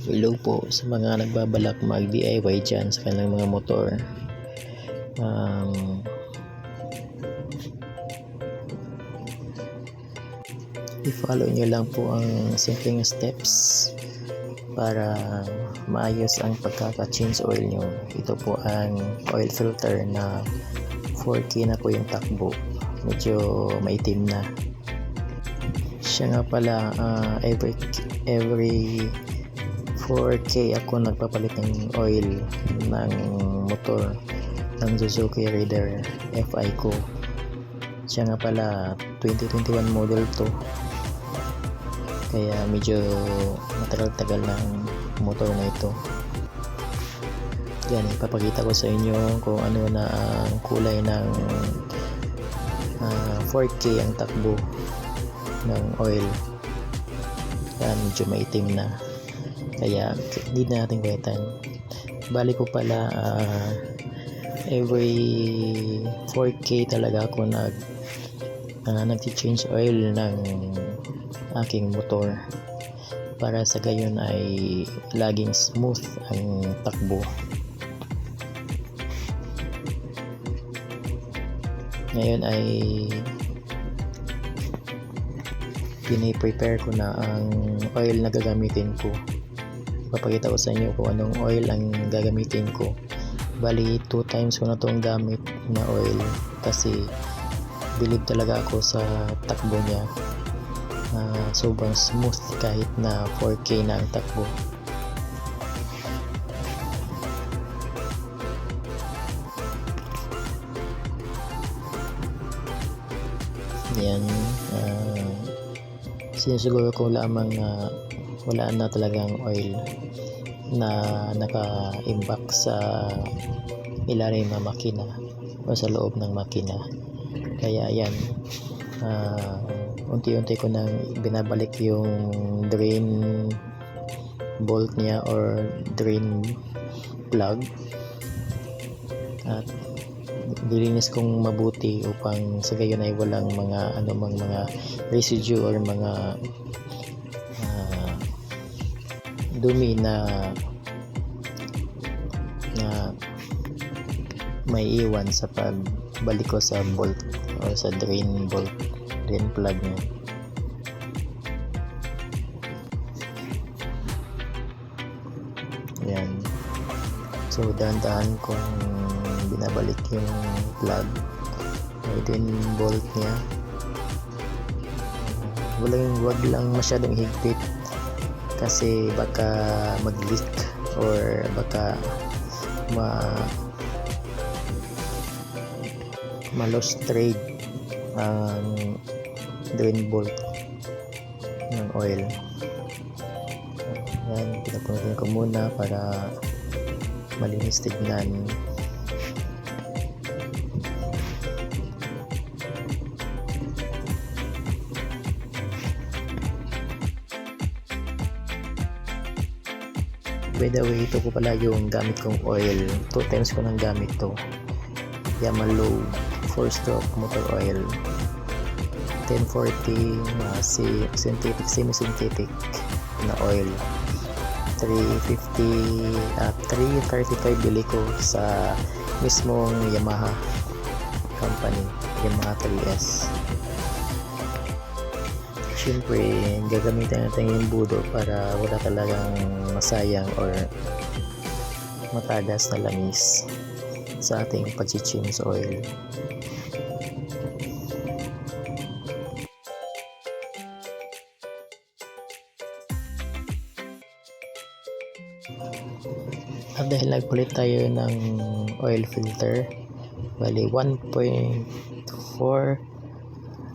Hello po sa mga nagbabalak mag DIY dyan sa kanilang mga motor. I-follow nyo lang po ang simpleng steps para maayos ang pagkaka-change oil nyo. Ito po ang oil filter na 4K na po yung takbo, medyo maitim na siya. Nga pala, every 4K ako nagpapalit ng oil ng motor ng Suzuki Raider FI ko. Siya nga pala 2021 model to, kaya medyo matagal-tagal ng motor na ito. Yan, ipapakita ko sa inyo kung ano na ang kulay ng 4K ang takbo ng oil. Yan, medyo maitim na, kaya hindi na natin kwetan. Bali po pala every 4K talaga ako nag-change oil ng aking motor para sa gayon ay laging smooth ang takbo. Ngayon ay piniprepare ko na ang oil na gagamitin ko. Papakita ko sa inyo kung anong oil ang gagamitin ko. Bali 2 times ko na itong gamit na oil kasi believe talaga ako sa takbo niya. Sobrang smooth kahit na 4K na ang takbo. Yan, sinusiguro ko lamang na wala na talagang oil na naka-imbak sa ilalim ng makina o sa loob ng makina. Kaya yan, unti-unti ko nang binabalik yung drain bolt niya or drain plug at dilinis kong mabuti upang sa gayon ay walang mga mga residue or mga dumi na may iwan sa pagbalik ko sa bolt o sa drain plug niya. Yan, so dahan-dahan kong binabalik yung plug o drain bolt niya. Wag lang masyadong higpit kasi baka mag-leak or baka ma-lost trade ang drain bolt ng oil. Yan, pinapunin ko muna para malinis tignan. By the way, ito ko pala yung gamit kong oil. 2 times ko nang gamit to. Yamaha 4-stroke motor oil 1040 synthetic, semi-synthetic na oil. 335 bili ko sa mismong Yamaha company, Yamaha 3S. Siyempre, gagamitin natin yung budo para wala talagang masayang or matagas na langis sa ating pag-change oil. At dahil nagpalit tayo ng oil filter, bali 1.4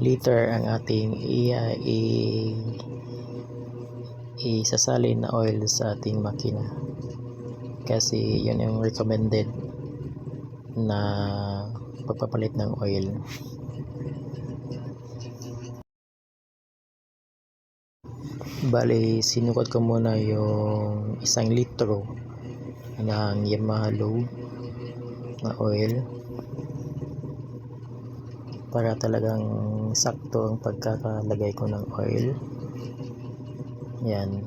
liter ang ating isasalin na oil sa ating makina, kasi yun yung recommended na pagpapalit ng oil. Bali sinukot ko muna yung 1 litro ng Yamaha low na oil para talagang sakto ang pagkakalagay ko ng oil. Yan.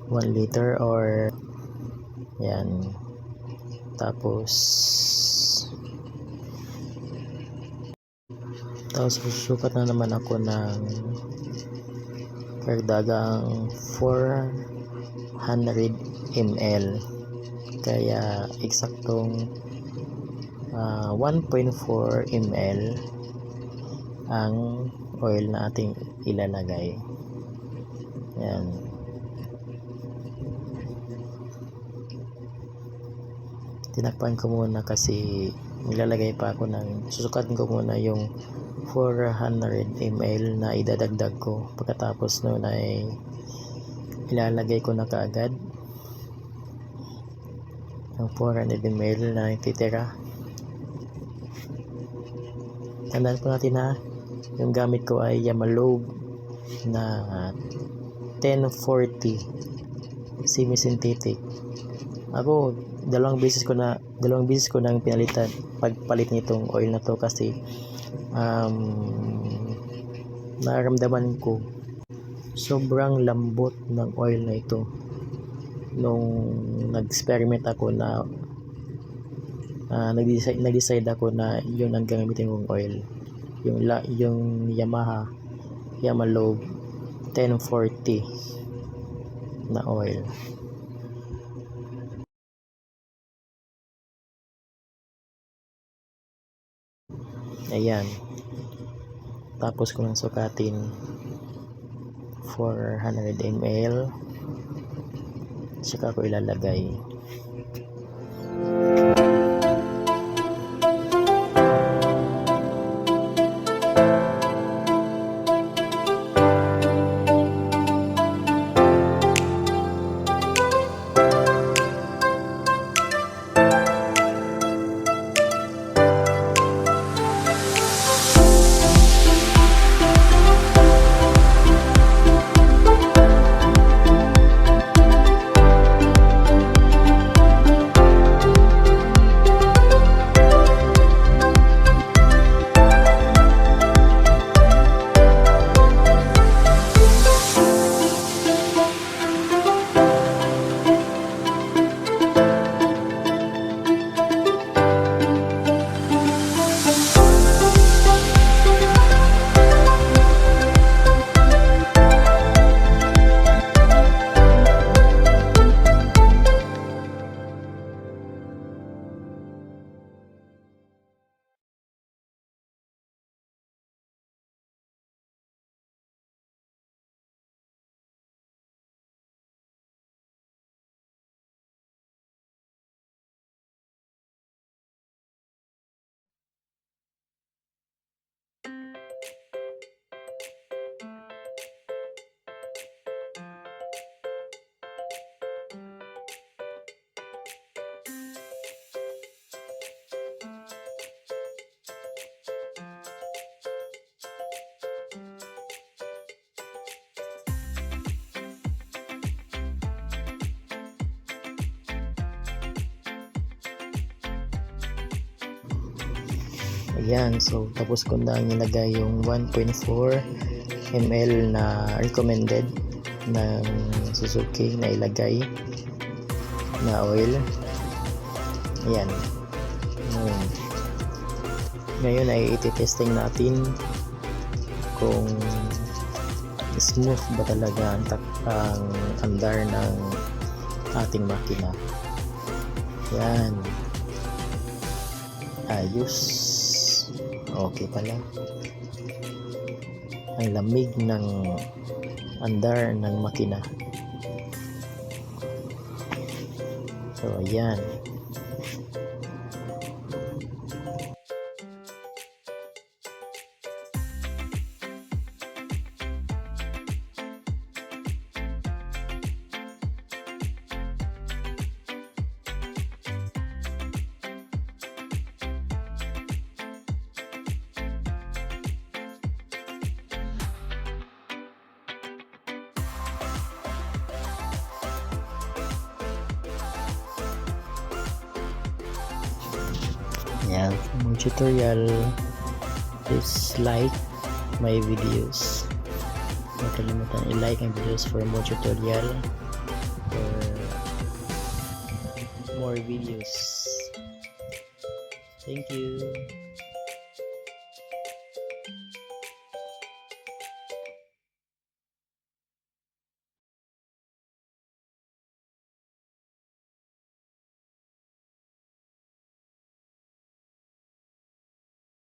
1 liter or yan. Tapos susukat na naman ako ng karagdagang 400 ml, kaya eksaktong 1.4 ml ang oil na ating ilalagay. Yan. Tinakpan ko muna kasi nilalagay pa ako susukatin ko muna yung 400 ml na idadagdag ko. Pagkatapos nun ay ilalagay ko na kaagad yung 400 ml na titira. Tandaan po natin na yung gamit ko ay Yamalobe na 1040 semi-synthetic. Ako dalawang beses ko nang pinalitan pagpalit nitong oil na to kasi naramdaman ko sobrang lambot ng oil na ito nung nag-experiment ako na nag-decide ako na yun ang gagamitin kong oil, yung Yamalobe 1040 na oil. Ayan, tapos ko nang sukatin 400 ml, saka ko ilalagay. Ayan, so tapos ko na nilagay yung 1.4 ml na recommended ng Suzuki na ilagay na oil. Ayan. Ngayon ay iti-testing natin kung smooth ba talaga ang andar ng ating makina. Yan, ayos, okay pala. Ang lamig ng andar ng makina. So ayan. Yan, for more tutorial, please like my videos. Huwag kalimutan i-like ang videos for more tutorial. for more videos. Thank you.